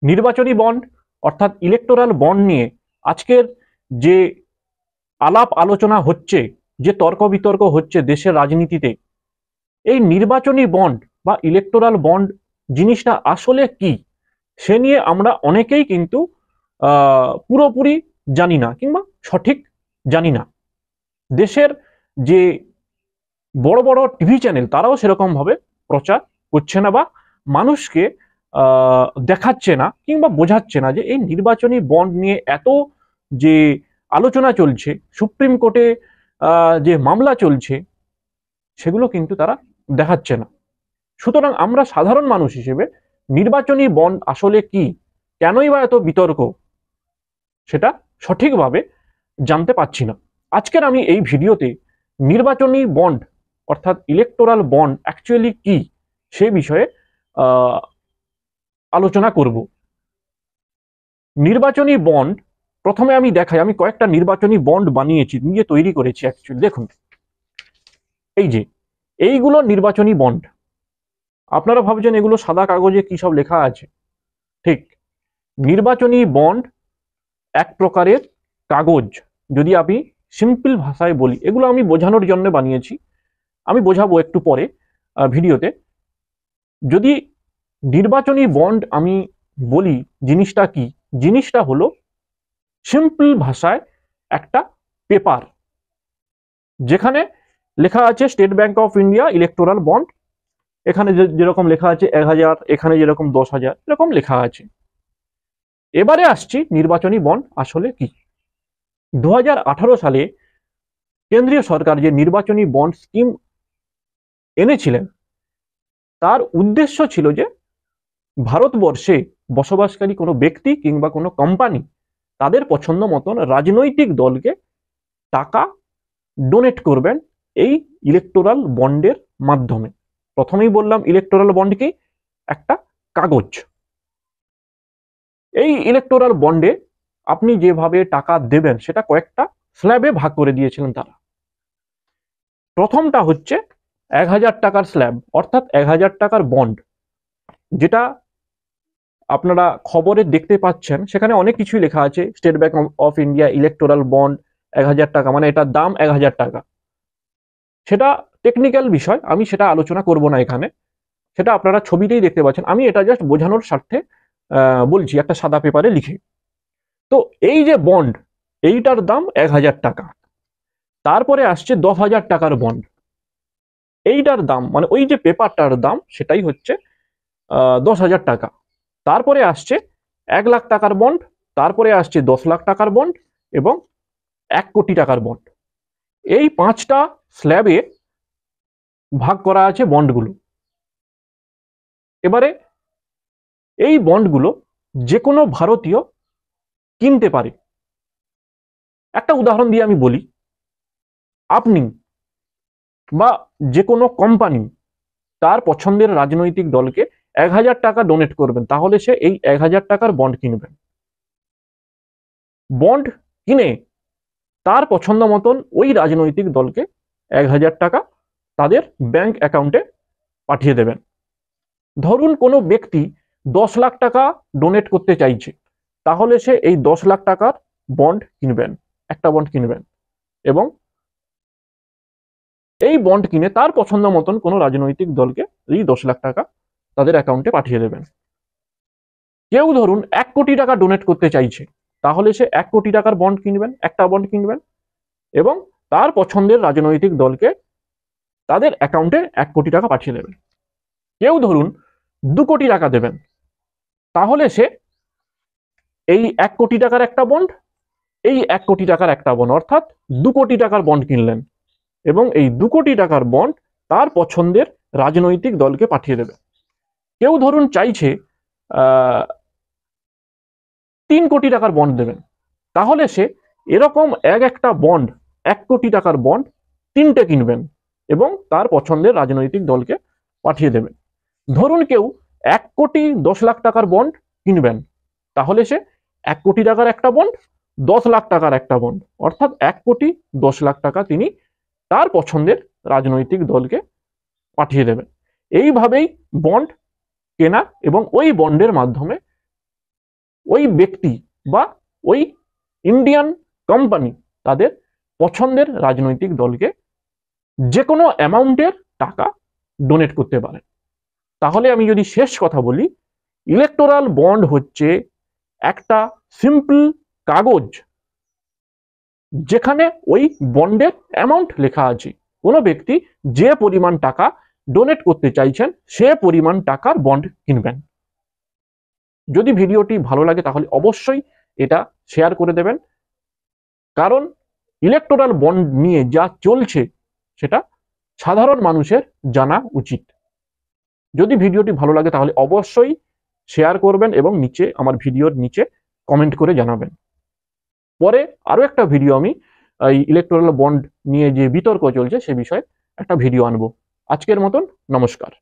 নির্বাচনী বন্ড অর্থাৎ electoral bond নিয়ে আজকের যে আলাপ আলোচনা হচ্ছে, যে তর্ক বিতর্ক হচ্ছে দেশের রাজনীতিতে, এই নির্বাচনী বন্ড বা ইলেকটোরাল বন্ড জিনিসটা আসলে কি সে নিয়ে আমরা অনেকেই কিন্তু পুরোপুরি জানি না কিংবা সঠিক জানি না। দেশের যে বড় বড় টিভি চ্যানেল তারাও সেরকম ভাবে প্রচার করছে না বা মানুষকে দেখাচ্ছে না কিংবা বোঝাচ্ছে না যে এই নির্বাচনী বন্ড নিয়ে এত যে আলোচনা চলছে, সুপ্রিম কোর্টে যে মামলা চলছে, সেগুলো কিন্তু তারা দেখাচ্ছে না। সুতরাং আমরা সাধারণ মানুষ হিসেবে নির্বাচনী বন্ড আসলে কি, কেনই বা এত বিতর্ক, সেটা সঠিকভাবে জানতে পারছি না। আজকের আমি এই ভিডিওতে নির্বাচনী বন্ড অর্থাৎ ইলেকটোরাল বন্ড অ্যাকচুয়ালি কি সে বিষয়ে আলোচনা করব। নির্বাচনী বন্ড প্রথমে আমি দেখাই, আমি কয়েকটা নির্বাচনী বন্ড বানিয়েছি, নিজে তৈরি করেছি অ্যাকচুয়ালি। দেখুন, এই যে এইগুলো নির্বাচনী বন্ড। আপনারা ভাবছেন এগুলো সাদা কাগজে কি সব লেখা আছে, ঠিক। নির্বাচনী বন্ড এক প্রকারের কাগজ। যদি আমি সিম্পল ভাষায় বলি, এগুলো আমি বোঝানোর জন্য বানিয়েছি, আমি বোঝাবো একটু পরে ভিডিওতে। যদি নির্বাচনী বন্ড আমি বলি জিনিসটা কি, জিনিসটা হলো সিম্পল ভাষায় একটা পেপার যেখানে লেখা আছে state bank of India electoral bond. এখানে যেরকম লেখা আছে 1000, এখানে যেরকম 10,000, এরকম লেখা আছে। এবারে আসছি নির্বাচনী বন্ড আসলে কি। 2018 সালে কেন্দ্রীয় সরকার যে নির্বাচনী বন্ড স্কিম এনেছিলেন, তার উদ্দেশ্য ছিল যে ভারতবর্ষে বসবাসকারী কোনো ব্যক্তি কিংবা কোনো কোম্পানি তাদের পছন্দ মতন রাজনৈতিক দলকে টাকা ডোনেট করবেন এই ইলেকটোরাল বন্ডের মাধ্যমে। প্রথমেই বললাম ইলেকটোরাল বন্ড কি, একটা কাগজ। এই ইলেকটোরাল বন্ডে আপনি যেভাবে টাকা দেবেন সেটা কয়েকটা স্ল্যাবে ভাগ করে দিয়েছিলেন তারা। প্রথমটা হচ্ছে 1000 টাকার স্ল্যাব, অর্থাৎ 1000 টাকার বন্ড, যেটা আপনারা খবরে দেখতে পাচ্ছেন। সেখানে অনেক কিছুই লেখা আছে, state bank of India electoral bond 1000 টাকা, মানে এটার দাম 1000 টাকা। সেটা টেকনিক্যাল বিষয়, আমি সেটা আলোচনা করব না এখানে, সেটা আপনারা ছবিতেই দেখতে পাচ্ছেন। আমি এটা জাস্ট বোঝানোর স্বার্থে বলছি একটা সাদা পেপারে লিখে। তো এই যে বন্ড, এইটার দাম 1000 টাকা। তারপরে আসছে 10,000 টাকার বন্ড, এইটার দাম মানে ওই যে পেপারটার দাম সেটাই হচ্ছে 10,000 টাকা। তারপরে আসছে 1 লাখ টাকার বন্ড, তারপরে আসছে 10 লাখ টাকার বন্ড এবং 1 কোটি টাকার বন্ড। এই 5টা স্ল্যাবে ভাগ করা আছে বন্ডগুলো। এবারে এই বন্ডগুলো যে কোনো ভারতীয় কিনতে পারে। একটা উদাহরণ দিয়ে আমি বলি, আপনি বা যে কোনো কোম্পানি তার পছন্দের রাজনৈতিক দলকে 1000 টাকা ডোনেট করবেন, তাহলে সে এই 1000 টাকার বন্ড কিনবেন। বন্ড কিনে তার পছন্দ মতন ওই রাজনৈতিক দলকে 1000 টাকা তাদের ব্যাংক অ্যাকাউন্টে পাঠিয়ে দেবেন। ধরুন কোনো ব্যক্তি 10 লাখ টাকা ডোনেট করতে চাইছে, তাহলে সে এই 10 লাখ টাকার বন্ড কিনবেন, একটা বন্ড কিনবেন, এবং এই বন্ড কিনে তার পছন্দ মতন কোনো রাজনৈতিক দলকে এই 10 লাখ টাকা তাদের অ্যাকাউন্টে পাঠিয়ে দেবেন। কেউ ধরুন 1 কোটি টাকা ডোনেট করতে চাইছে, তাহলে সে 1 কোটি টাকার বন্ড কিনবেন, একটা বন্ড কিনবেন, এবং তার পছন্দের রাজনৈতিক দলকে তাদের অ্যাকাউন্টে 1 কোটি টাকা পাঠিয়ে দেবেন। কেউ ধরুন 2 কোটি টাকা দেবেন, তাহলে সে এই 1 কোটি টাকার একটা বন্ড, এই 1 কোটি টাকার একটা বন্ড, অর্থাৎ 2 কোটি টাকার বন্ড কিনলেন, এবং এই 2 কোটি টাকার বন্ড তার পছন্দের রাজনৈতিক দলকে পাঠিয়ে দেবে। কেউ ধরুন চাইছে 3 কোটি টাকার বন্ড দেবেন, তাহলে সে এরকম একটা বন্ড, 1 কোটি টাকার বন্ড 3টে কিনবেন এবং তার পছন্দের রাজনৈতিক দলকে পাঠিয়ে দেবেন। ধরুন কেউ 1 কোটি 10 লাখ টাকার বন্ড কিনবেন, তাহলে সে 1 কোটি টাকার একটা বন্ড, 10 লাখ টাকার একটা বন্ড, অর্থাৎ 1 কোটি 10 লাখ টাকা তিনি তার পছন্দের রাজনৈতিক দলকে পাঠিয়ে দেবেন। এইভাবেই বন্ড কেনা এবং ওই বন্ডের মাধ্যমে ওই ব্যক্তি বা ওই ইন্ডিয়ান কোম্পানি তাদের পছন্দের রাজনৈতিক দলকে যে কোনো অ্যামাউন্টের টাকা ডোনেট করতে পারে। তাহলে আমি যদি শেষ কথা বলি, ইলেকটোরাল বন্ড হচ্ছে একটা সিম্পল কাগজ যেখানে ওই বন্ডের অ্যামাউন্ট লেখা আছে। কোনো ব্যক্তি যে পরিমাণ টাকা ডোনেট করতে চাইছেন সে পরিমাণ টাকার বন্ড কিনবেন। যদি ভিডিওটি ভালো লাগে তাহলে অবশ্যই এটা শেয়ার করে দেবেন, কারণ ইলেকটোরাল বন্ড নিয়ে যা চলছে সেটা সাধারণ মানুষের জানা উচিত। যদি ভিডিওটি ভালো লাগে তাহলে অবশ্যই শেয়ার করবেন এবং নিচে আমার ভিডিওর নিচে কমেন্ট করে জানাবেন। পরে আরো একটা ভিডিও আমি এই ইলেকটোরাল বন্ড নিয়ে যে বিতর্ক চলছে সে বিষয়ে একটা ভিডিও আনবো। আজকের মতন নমস্কার।